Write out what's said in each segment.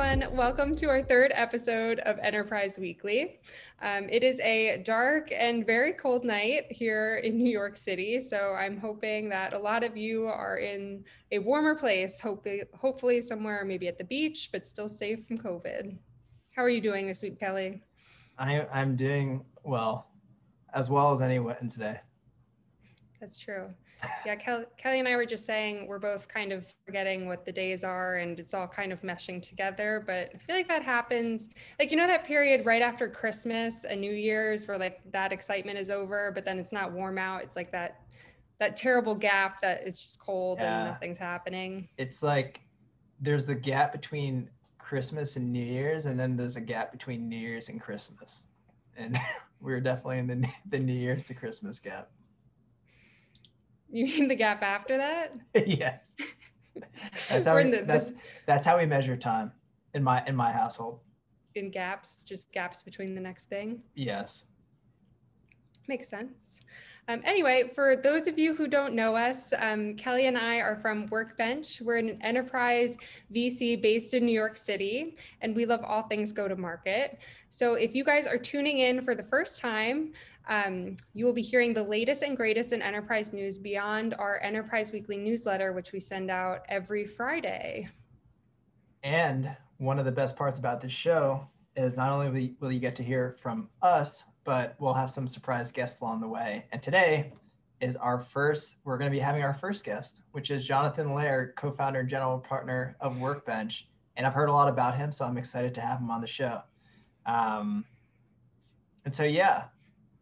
everyone. Welcome to our third episode of Enterprise Weekly. It is a dark and very cold night here in New York City, so I'm hoping that a lot of you are in a warmer place, hopefully somewhere maybe at the beach, but still safe from COVID. How are you doing this week, Kelley? I'm doing well as anyone today. That's true. Yeah, Kelley and I were just saying we're both kind of forgetting what the days are and it's all kind of meshing together. But I feel like that happens, like, that period right after Christmas and New Year's where like that excitement is over, but then it's not warm out. It's like that terrible gap that is just cold and nothing's happening. It's like there's a gap between Christmas and New Year's, and then there's a gap between New Year's and Christmas. And we're definitely in the New Year's to Christmas gap. You mean the gap after that? Yes. That's how we measure time in my household. In gaps, just gaps between the next thing? Yes. Makes sense. Anyway, for those of you who don't know us, Kelley and I are from Workbench. We're an enterprise VC based in New York City, and we love all things go-to-market. So if you guys are tuning in for the first time, you will be hearing the latest and greatest in enterprise news beyond our Enterprise Weekly newsletter, which we send out every Friday. And one of the best parts about this show is not only will you get to hear from us, but we'll have some surprise guests along the way. And today is we're going to be having our first guest, which is Jonathan Lehr, co-founder and general partner of Workbench. And I've heard a lot about him, so I'm excited to have him on the show. And so, yeah,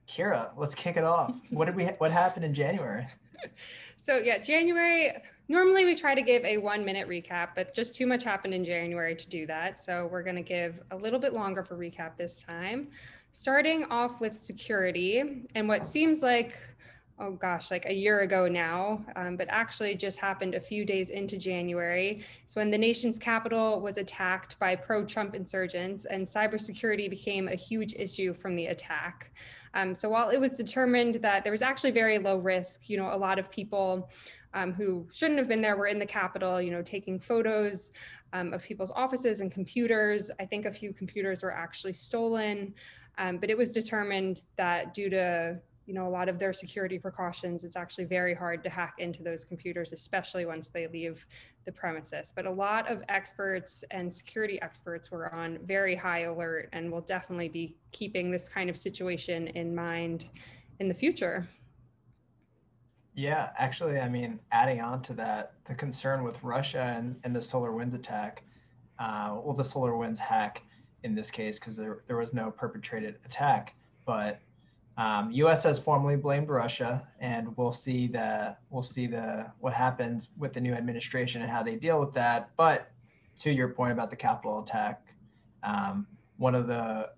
Kira, let's kick it off. What happened in January? So yeah, January, normally we try to give a 1-minute recap, but just too much happened in January to do that. So we're going to give a little bit longer for recap this time. Starting off with security and what seems like, oh gosh, like a year ago now, but actually just happened a few days into January. It's when the nation's capital was attacked by pro-Trump insurgents and cybersecurity became a huge issue from the attack. So while it was determined that there was actually very low risk, a lot of people who shouldn't have been there were in the Capitol, taking photos of people's offices and computers. I think a few computers were actually stolen. But it was determined that due to a lot of their security precautions, it's actually very hard to hack into those computers, especially once they leave the premises. But a lot of experts and security experts were on very high alert and will definitely be keeping this kind of situation in mind in the future. Yeah, actually, I mean, adding on to that, the concern with Russia and the SolarWinds attack, the SolarWinds hack, in this case, because there was no perpetrated attack, but U.S. has formally blamed Russia, and we'll see what happens with the new administration and how they deal with that. But to your point about the Capitol attack, one of the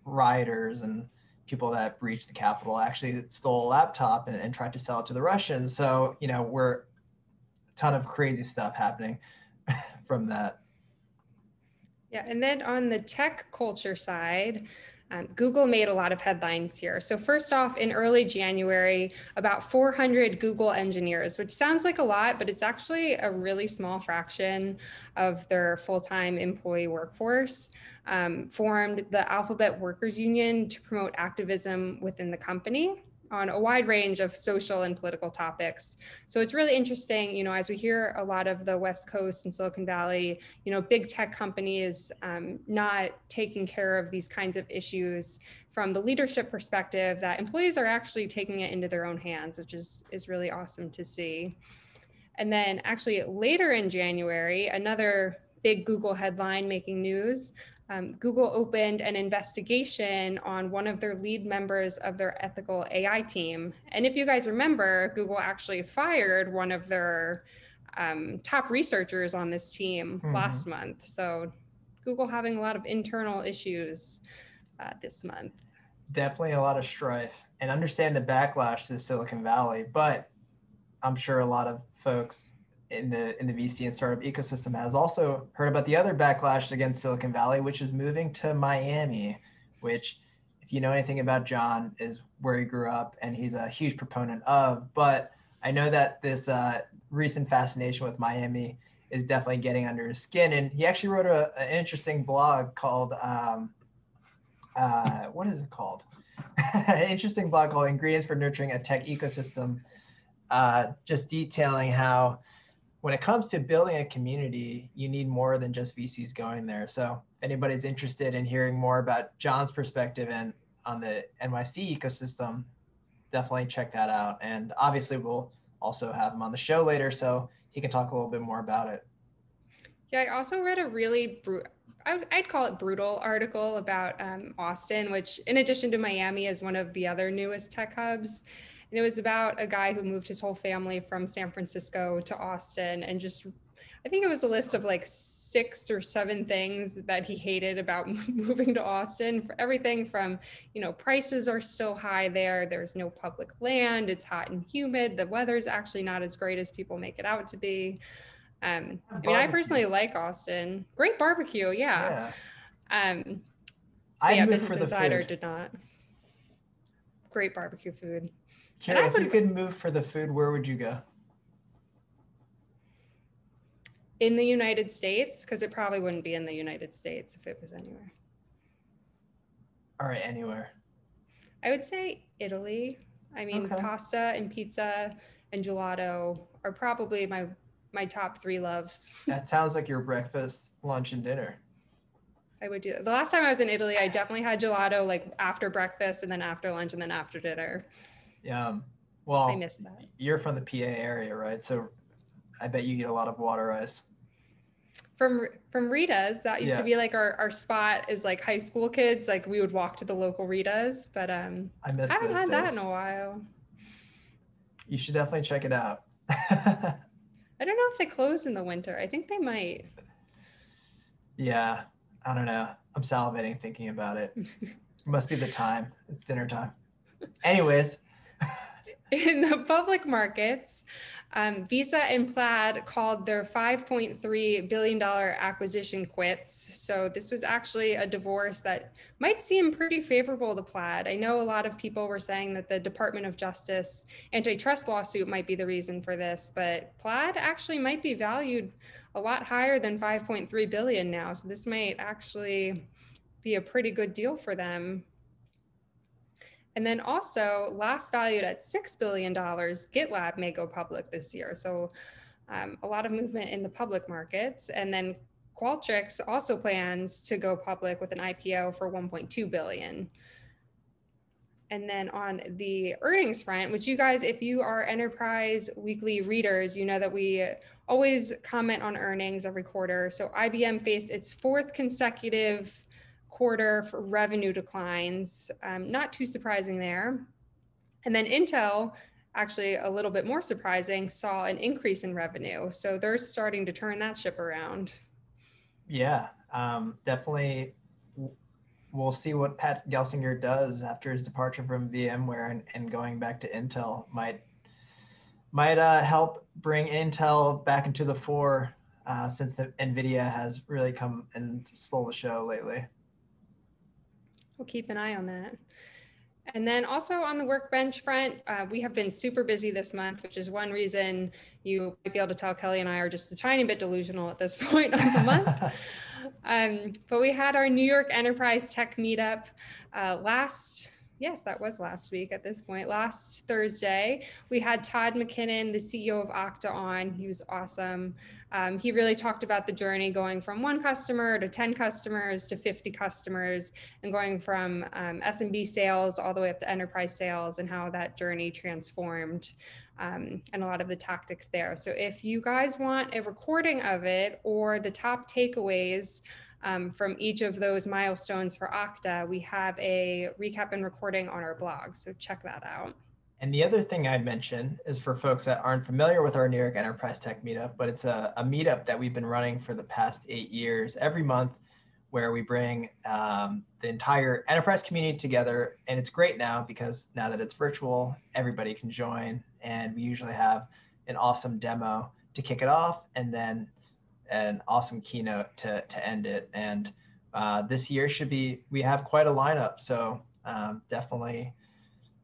rioters and people that breached the Capitol actually stole a laptop and tried to sell it to the Russians. So we're a ton of crazy stuff happening from that. Yeah, and then on the tech culture side, Google made a lot of headlines here. So first off, in early January, about 400 Google engineers, which sounds like a lot, but it's actually a really small fraction of their full-time employee workforce, formed the Alphabet Workers Union to promote activism within the company on a wide range of social and political topics. So it's really interesting, as we hear a lot of the West Coast and Silicon Valley, big tech companies not taking care of these kinds of issues from the leadership perspective, that employees are actually taking it into their own hands, which is really awesome to see. And then actually later in January, another big Google headline making news, Google opened an investigation on one of their lead members of their ethical AI team. And if you guys remember, Google actually fired one of their top researchers on this team last month. So Google having a lot of internal issues this month. Definitely a lot of strife, and understand the backlash to Silicon Valley, but I'm sure a lot of folks in the VC and startup ecosystem has also heard about the other backlash against Silicon Valley, which is moving to Miami, which, if you know anything about John, is where he grew up and he's a huge proponent of. But I know that this recent fascination with Miami is definitely getting under his skin. And he actually wrote an interesting blog called, what is it called? An interesting blog called Ingredients for Nurturing a Tech Ecosystem, just detailing how when it comes to building a community, you need more than just VCs going there. So if anybody's interested in hearing more about John's perspective and on the NYC ecosystem, definitely check that out. And obviously we'll also have him on the show later so he can talk a little bit more about it. Yeah, I also read a really, I'd call it brutal article about Austin, which in addition to Miami is one of the other newest tech hubs. And it was about a guy who moved his whole family from San Francisco to Austin and just, I think it was a list of like 6 or 7 things that he hated about moving to Austin. For everything from, prices are still high there. There's no public land. It's hot and humid. The weather's actually not as great as people make it out to be. I mean, I personally like Austin. Great barbecue, yeah. I'd yeah, move Business for the Insider food. did not. Great barbecue food. Kira, if you could move for the food, where would you go? In the United States, because it probably wouldn't be in the United States if it was anywhere. All right, anywhere. I would say Italy. I mean, pasta and pizza and gelato are probably my top 3 loves. That sounds like your breakfast, lunch, and dinner. I would do that. The last time I was in Italy, I definitely had gelato like after breakfast and then after lunch and then after dinner. Yum. Well, I miss that. You're from the PA area, right? So I bet you eat a lot of water ice. From Rita's, that used to be like our spot is like high school kids. Like we would walk to the local Rita's, but I haven't had that in a while. You should definitely check it out. I don't know if they close in the winter. I think they might. Yeah, I don't know. I'm salivating thinking about it. It must be the time. It's dinner time. Anyways. In the public markets, Visa and Plaid called their $5.3 billion acquisition quits. So this was actually a divorce that might seem pretty favorable to Plaid. I know a lot of people were saying that the Department of Justice antitrust lawsuit might be the reason for this, but Plaid actually might be valued a lot higher than 5.3 billion now. So this might actually be a pretty good deal for them. And then also, last valued at $6 billion, GitLab may go public this year. So a lot of movement in the public markets. And then Qualtrics also plans to go public with an IPO for $1.2 billion. And then on the earnings front, which you guys, if you are Enterprise Weekly readers, you know that we always comment on earnings every quarter. So IBM faced its 4th consecutive quarter for revenue declines, not too surprising there. And then Intel, actually a little bit more surprising, saw an increase in revenue. So they're starting to turn that ship around. Yeah, definitely. We'll see what Pat Gelsinger does after his departure from VMware and going back to Intel. Might help bring Intel back into the fore since the NVIDIA has really come and stole the show lately. We'll keep an eye on that. And then also on the Workbench front, we have been super busy this month, which is one reason you might be able to tell Kelley and I are just a tiny bit delusional at this point of the month. But we had our New York Enterprise Tech Meetup last week at this point, last Thursday. We had Todd McKinnon, the CEO of Okta, on. He was awesome. He really talked about the journey going from 1 customer to 10 customers to 50 customers and going from SMB sales all the way up to enterprise sales and how that journey transformed and a lot of the tactics there. So if you guys want a recording of it or the top takeaways from each of those milestones for Okta, we have a recap and recording on our blog. So check that out. And the other thing I'd mention is for folks that aren't familiar with our New York Enterprise Tech Meetup, but it's a meetup that we've been running for the past 8 years, every month, where we bring the entire enterprise community together. And it's great now because now that it's virtual, everybody can join. And we usually have an awesome demo to kick it off and then an awesome keynote to end it. And this year we have quite a lineup. So definitely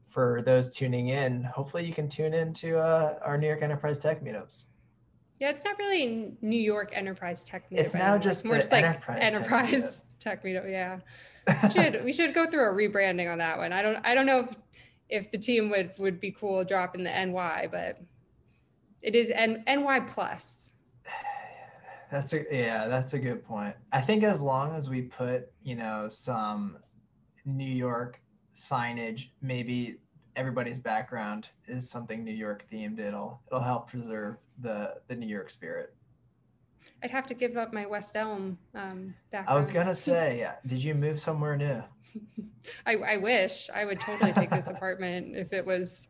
for those tuning in, hopefully you can tune into our New York Enterprise Tech Meetups. Yeah, it's not really New York Enterprise Tech Meetup It's now anymore. It's just more the just like enterprise tech meetup. Enterprise Tech Meetup. Yeah, we should go through a rebranding on that one. I don't know if the team would be cool dropping the NY, but it is NY plus. That's a good point. I think as long as we put, some New York signage, maybe everybady's background is something New York themed, it'll help preserve the New York spirit. I'd have to give up my West Elm I was background. gonna say, did you move somewhere new? I wish I would totally take this apartment if it was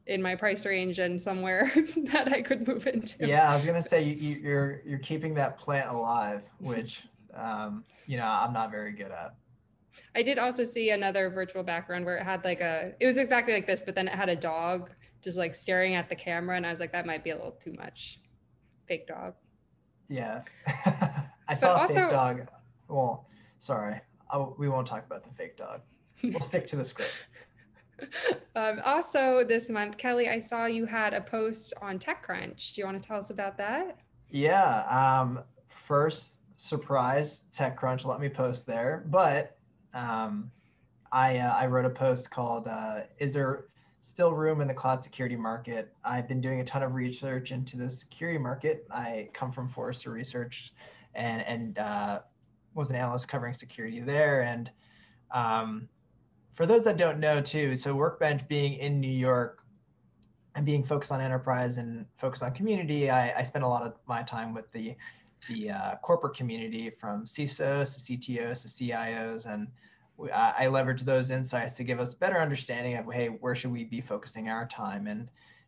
in my price range and somewhere that I could move into. Yeah, I was gonna say you're keeping that plant alive, which I'm not very good at. I did also see another virtual background where it had it was exactly like this, but then it had a dog just like staring at the camera. And I was like, that might be a little too much. Fake dog. Yeah. I But saw a fake also, dog. Well, sorry. We won't talk about the fake dog. We'll stick to the script. also this month, Kelley, I saw you had a post on TechCrunch. Do you want to tell us about that? Yeah. First surprise, TechCrunch let me post there, but I wrote a post called "Is there still room in the cloud security market?" I've been doing a ton of research into the security market. I come from Forrester Research, and was an analyst covering security there. And for those that don't know too, so Workbench being in New York and being focused on enterprise and focused on community, I spend a lot of my time with the corporate community, from CISOs to CTOs to CIOs, and I leverage those insights to give us better understanding of, hey, where should we be focusing our time? And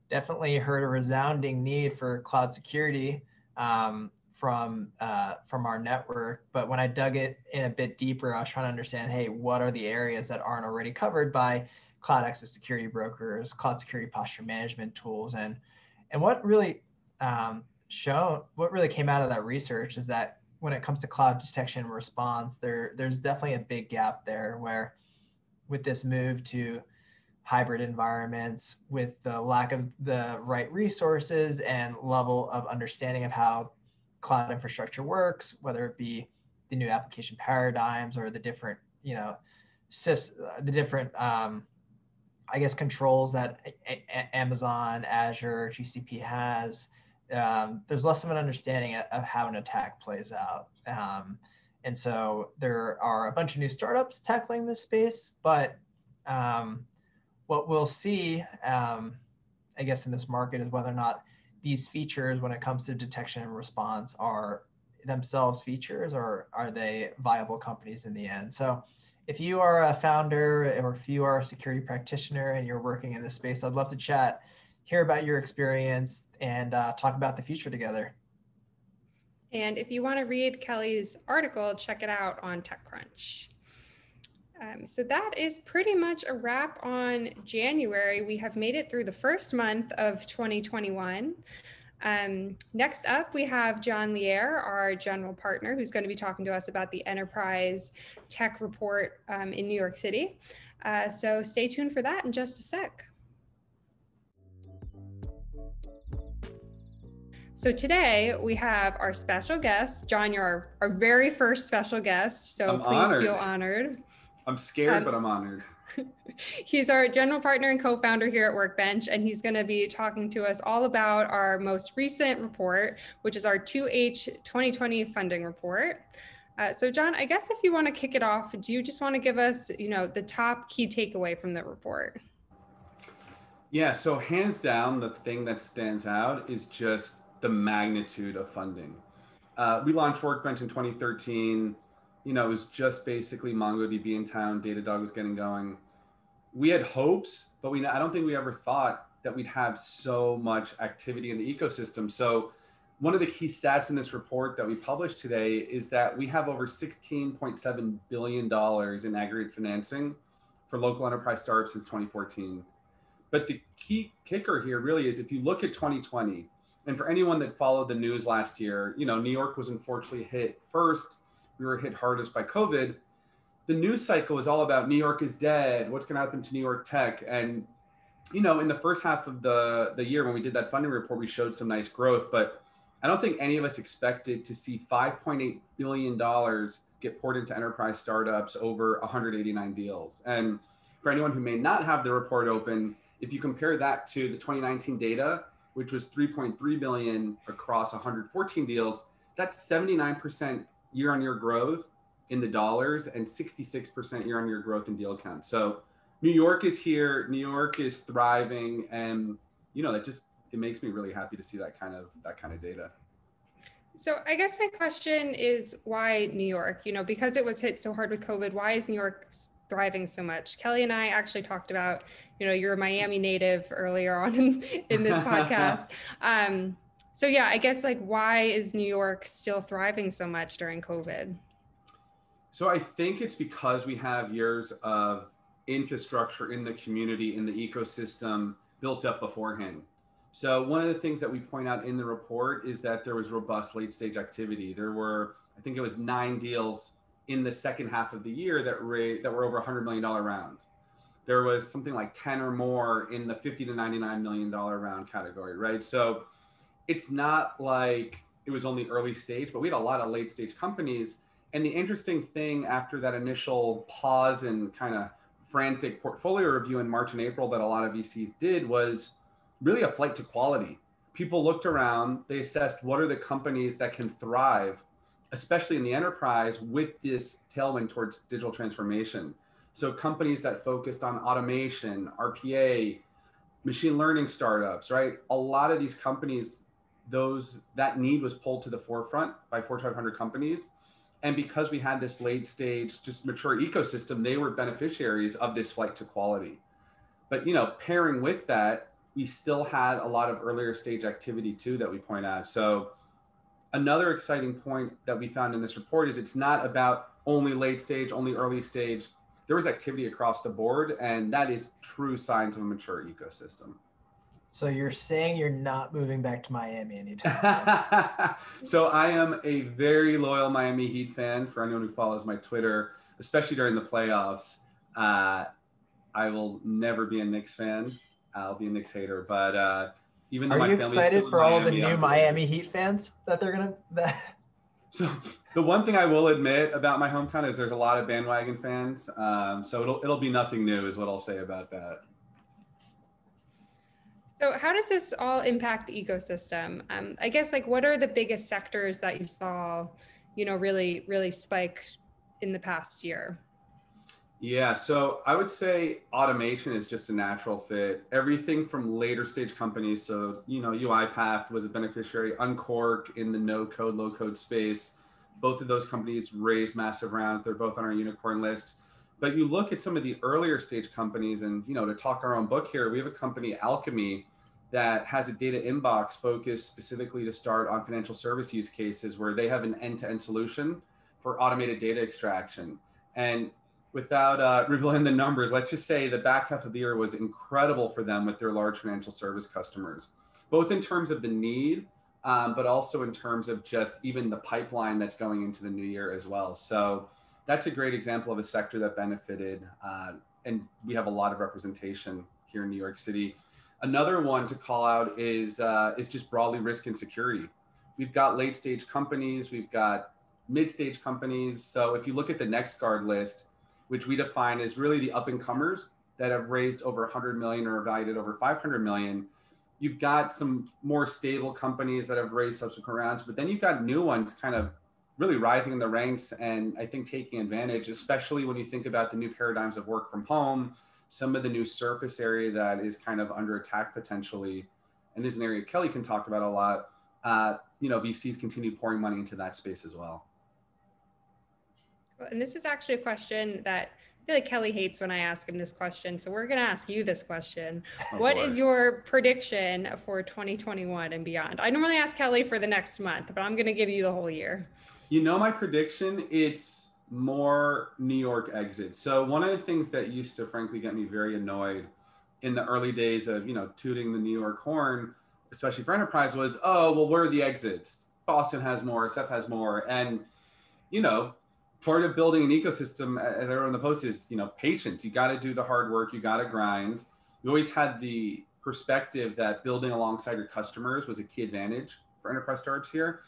definitely heard a resounding need for cloud security from our network. But when I dug it in a bit deeper, I was trying to understand, hey, what are the areas that aren't already covered by cloud access security brokers, cloud security posture management tools, and what really what really came out of that research is that when it comes to cloud detection and response, there's definitely a big gap there, where with this move to hybrid environments, with the lack of the right resources and level of understanding of how cloud infrastructure works, whether it be the new application paradigms or the different, the different, I guess, controls that Amazon, Azure, GCP has, there's less of an understanding of how an attack plays out. And so there are a bunch of new startups tackling this space, but what we'll see, I guess, in this market is whether or not these features, when it comes to detection and response, are themselves features, or are they viable companies in the end? So if you are a founder, or if you are a security practitioner and you're working in this space, I'd love to chat, hear about your experience, and talk about the future together. And if you want to read Kelley's article, check it out on TechCrunch. So that is pretty much a wrap on January. We have made it through the first month of 2021. Next up, we have John Lehr, our general partner, who's going to be talking to us about the Enterprise Tech Report in New York City. So stay tuned for that in just a sec. So today we have our special guest. John, you're our very first special guest, so please feel honored. I'm scared, but I'm honored. He's our general partner and co-founder here at Workbench, and he's going to be talking to us all about our most recent report, which is our 2H 2020 funding report. So John, I guess if you want to kick it off, do you just want to give us, the top key takeaway from the report? Yeah, so hands down, the thing that stands out is just the magnitude of funding. We launched Workbench in 2013. It was just basically MongoDB in town. Datadog was getting going. We had hopes, but I don't think we ever thought that we'd have so much activity in the ecosystem. So one of the key stats in this report that we published today is that we have over $16.7 billion in aggregate financing for local enterprise startups since 2014. But the key kicker here really is, if you look at 2020, and for anyone that followed the news last year, New York was unfortunately hit first. We were hit hardest by COVID. The news cycle is all about New York is dead. What's going to happen to New York tech? And, in the first half of the year when we did that funding report, we showed some nice growth. But I don't think any of us expected to see $5.8 billion get poured into enterprise startups over 189 deals. And for anyone who may not have the report open, if you compare that to the 2019 data, which was 3.3 billion across 114 deals, that's 79% year-on-year growth in the dollars and 66% year-on-year growth in deal count. So New York is here, New York is thriving, and it makes me really happy to see that kind of data. So I guess my question is, why New York? Because it was hit so hard with COVID, why is New York thriving so much? Kelley and I actually talked about, you're a Miami native earlier on in this podcast. So yeah, I guess why is New York still thriving so much during COVID? So I think it's because we have years of infrastructure in the community, in the ecosystem built up beforehand. So one of the things that we point out in the report is that there was robust late stage activity. There were, I think it was 9 deals in the second half of the year that were over $100 million round. There was something like 10 or more in the $50 to $99 million round category, right? So it's not like it was only early stage, but we had a lot of late stage companies. And the interesting thing after that initial pause and kind of frantic portfolio review in March and April that a lot of VCs did was really a flight to quality. People looked around, they assessed what are the companies that can thrive, especially in the enterprise, with this tailwind towards digital transformation. So companies that focused on automation, RPA, machine learning startups, right? A lot of these companies, that need was pulled to the forefront by Fortune 500 companies. And because we had this late stage, just mature ecosystem, they were beneficiaries of this flight to quality. But pairing with that, we still had a lot of earlier stage activity too that we point out. So another exciting point that we found in this report is it's not about only late stage, only early stage. There was activity across the board, and that is true signs of a mature ecosystem. So you're saying you're not moving back to Miami anytime soon? So I am a very loyal Miami Heat fan. For anyone who follows my Twitter, especially during the playoffs, I will never be a Knicks fan. I'll be a Knicks hater, but even though are my you family's excited still for all the Miami, new Miami Heat fans that they're gonna? So the one thing I will admit about my hometown is there's a lot of bandwagon fans. So it'll be nothing new, is what I'll say about that. So how does this all impact the ecosystem? I guess what are the biggest sectors that you saw, really spike in the past year? Yeah, so I would say automation is just a natural fit. Everything from later stage companies, so UiPath was a beneficiary, Uncork in the no code, low code space. Both of those companies raised massive rounds. They're both on our unicorn list. But you look at some of the earlier stage companies, and to talk our own book here, we have a company, Alchemy, that has a data inbox focused specifically to start on financial service use cases where they have an end-to-end solution for automated data extraction. And without revealing the numbers, let's just say the back half of the year was incredible for them with their large financial service customers, both in terms of the need, but also in terms of just even the pipeline that's going into the new year as well. So that's a great example of a sector that benefited, and we have a lot of representation here in New York City. Another one to call out is just broadly risk and security. We've got late stage companies, we've got mid stage companies. So if you look at the NextGuard list, which we define as really the up and comers that have raised over 100 million or valued at over 500 million, you've got some more stable companies that have raised subsequent rounds, but then you've got new ones kind of really rising in the ranks and I think taking advantage, especially when you think about the new paradigms of work from home, some of the new surface area that is kind of under attack potentially. And this is an area Kelley can talk about a lot. VCs continue pouring money into that space as well. And this is actually a question that I feel like Kelley hates when I ask him this question. So we're going to ask you this question. What is your prediction for 2021 and beyond? I normally ask Kelley for the next month, but I'm going to give you the whole year. My prediction, it's more New York exits. So one of the things that used to frankly get me very annoyed in the early days of, tooting the New York horn, especially for enterprise, was, oh, well, where are the exits? Boston has more, SF has more. And, part of building an ecosystem, as I wrote in the post, is, patience. You got to do the hard work. You got to grind. You always had the perspective that building alongside your customers was a key advantage for enterprise startups here.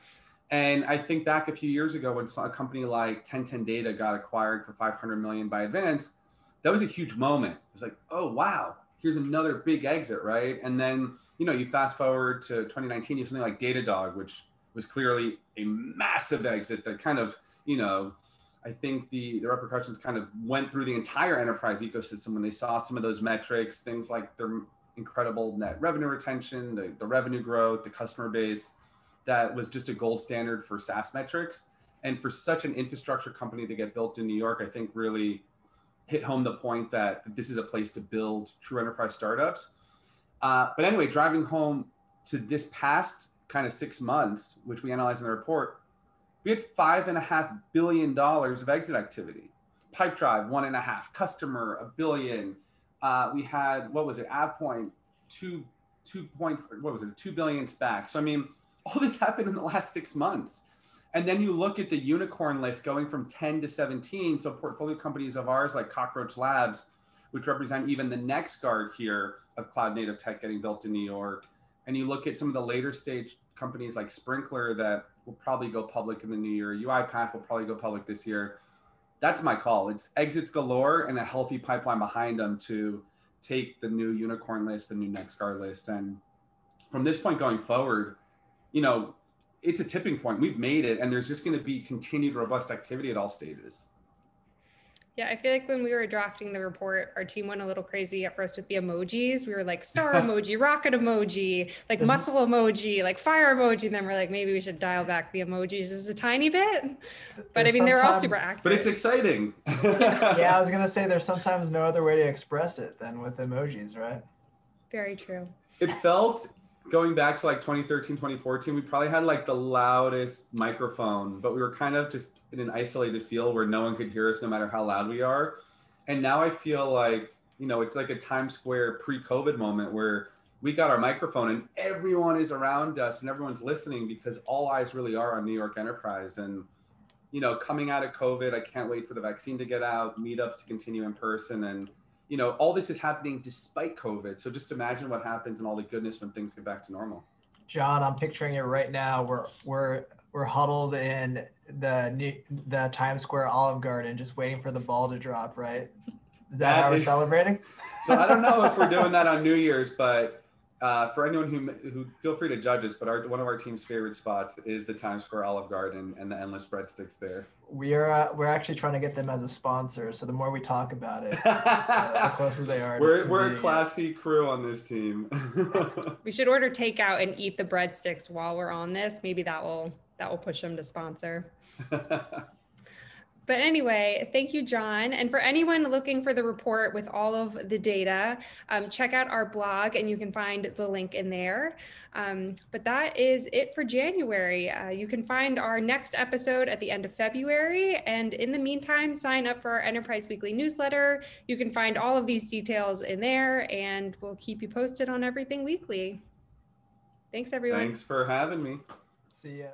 And I think back a few years ago when a company like 1010 Data got acquired for 500 million by Advance, that was a huge moment. It was like, oh, wow, here's another big exit, right? And then, you fast forward to 2019, you have something like Datadog, which was clearly a massive exit that kind of, I think the repercussions kind of went through the entire enterprise ecosystem when they saw some of those metrics, things like their incredible net revenue retention, the revenue growth, the customer base, that was just a gold standard for SaaS metrics. And for such an infrastructure company to get built in New York, I think really hit home the point that this is a place to build true enterprise startups. But anyway, driving home to this past kind of 6 months, which we analyzed in the report, we had $5.5 billion of exit activity. Pipedrive, 1.5, Customer, $1 billion. We had, AvePoint, 2 billion SPAC. So I mean, all this happened in the last 6 months. And then you look at the unicorn list going from 10 to 17. So portfolio companies of ours like Cockroach Labs, which represent even the next guard here of cloud native tech getting built in New York. And you look at some of the later stage companies like Sprinkler that will probably go public in the new year. UiPath will probably go public this year. That's my call. It's exits galore and a healthy pipeline behind them to take the new unicorn list, the new next guard list. And from this point going forward, it's a tipping point. We've made it, and there's just going to be continued robust activity at all stages. Yeah, I feel like when we were drafting the report, our team went a little crazy at first with the emojis. We were like star emoji, rocket emoji, like muscle emoji, like fire emoji. And then we're like, maybe we should dial back the emojis just a tiny bit. But I mean, they're all super accurate. But it's exciting. Yeah, I was going to say there's sometimes no other way to express it than with emojis, right? Very true. It felt, going back to like 2013, 2014, we probably had like the loudest microphone, but we were kind of just in an isolated field where no one could hear us no matter how loud we are. And now I feel like, it's like a Times Square pre-COVID moment where we got our microphone and everyone is around us and everyone's listening because all eyes really are on New York enterprise. And, coming out of COVID, I can't wait for the vaccine to get out, meetups to continue in person. And all this is happening despite COVID. So just imagine what happens and all the goodness when things get back to normal. John, I'm picturing it right now. We're huddled in the Times Square Olive Garden, just waiting for the ball to drop. Right? Is that how we're celebrating? So I don't know if we're doing that on New Year's, but for anyone who feel free to judge us, but one of our team's favorite spots is the Times Square Olive Garden and the endless breadsticks there. We're actually trying to get them as a sponsor. So the more we talk about it, the closer they are. We're a classy crew on this team. We should order takeout and eat the breadsticks while we're on this. Maybe that will push them to sponsor. But anyway, thank you, John. And for anyone looking for the report with all of the data, check out our blog and you can find the link in there. But that is it for January. You can find our next episode at the end of February. And in the meantime, sign up for our Enterprise Weekly newsletter. You can find all of these details in there and we'll keep you posted on everything weekly. Thanks, everyone. Thanks for having me. See ya.